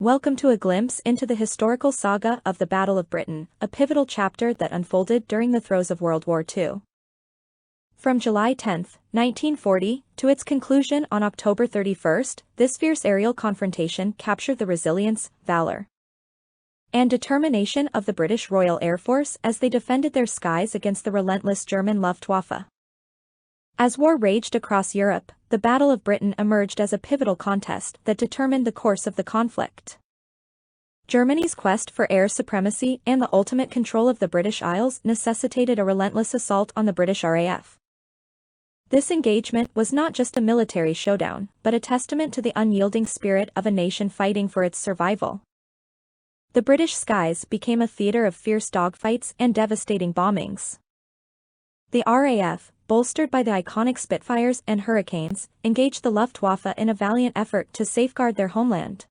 Welcome to a glimpse into the historical saga of the Battle of Britain, a pivotal chapter that unfolded during the throes of World War II. From July 10, 1940, to its conclusion on October 31, this fierce aerial confrontation captured the resilience, valor, and determination of the British Royal Air Force as they defended their skies against the relentless German Luftwaffe. As war raged across Europe, the Battle of Britain emerged as a pivotal contest that determined the course of the conflict. Germany's quest for air supremacy and the ultimate control of the British Isles necessitated a relentless assault on the British RAF. This engagement was not just a military showdown, but a testament to the unyielding spirit of a nation fighting for its survival. The British skies became a theater of fierce dogfights and devastating bombings. The RAF, bolstered by the iconic Spitfires and Hurricanes, engaged the Luftwaffe in a valiant effort to safeguard their homeland.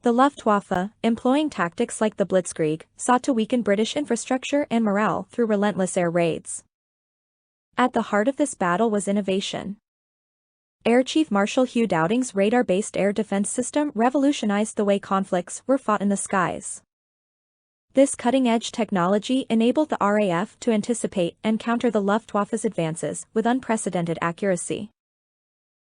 The Luftwaffe, employing tactics like the Blitzkrieg, sought to weaken British infrastructure and morale through relentless air raids. At the heart of this battle was innovation. Air Chief Marshal Hugh Dowding's radar-based air defense system revolutionized the way conflicts were fought in the skies. This cutting-edge technology enabled the RAF to anticipate and counter the Luftwaffe's advances with unprecedented accuracy.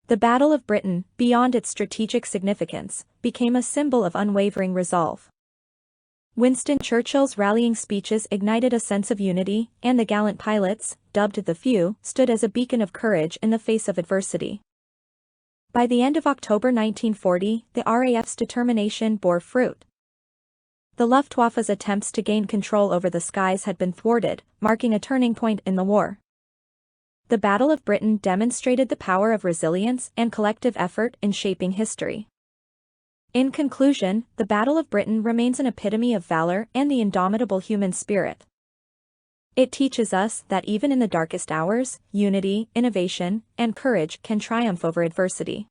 The Battle of Britain, beyond its strategic significance, became a symbol of unwavering resolve. Winston Churchill's rallying speeches ignited a sense of unity, and the gallant pilots, dubbed the Few, stood as a beacon of courage in the face of adversity. By the end of October 1940, the RAF's determination bore fruit. The Luftwaffe's attempts to gain control over the skies had been thwarted, marking a turning point in the war. The Battle of Britain demonstrated the power of resilience and collective effort in shaping history. In conclusion, the Battle of Britain remains an epitome of valor and the indomitable human spirit. It teaches us that even in the darkest hours, unity, innovation, and courage can triumph over adversity.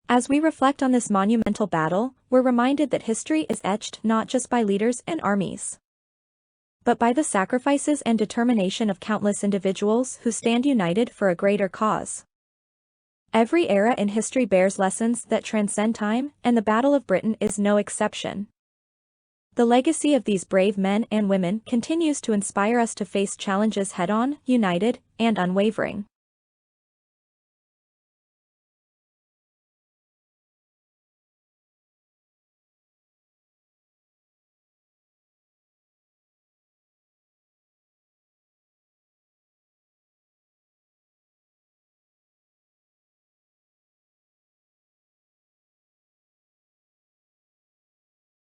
As we reflect on this monumental battle, we're reminded that history is etched not just by leaders and armies, but by the sacrifices and determination of countless individuals who stand united for a greater cause. Every era in history bears lessons that transcend time, and the Battle of Britain is no exception. The legacy of these brave men and women continues to inspire us to face challenges head-on, united, and unwavering.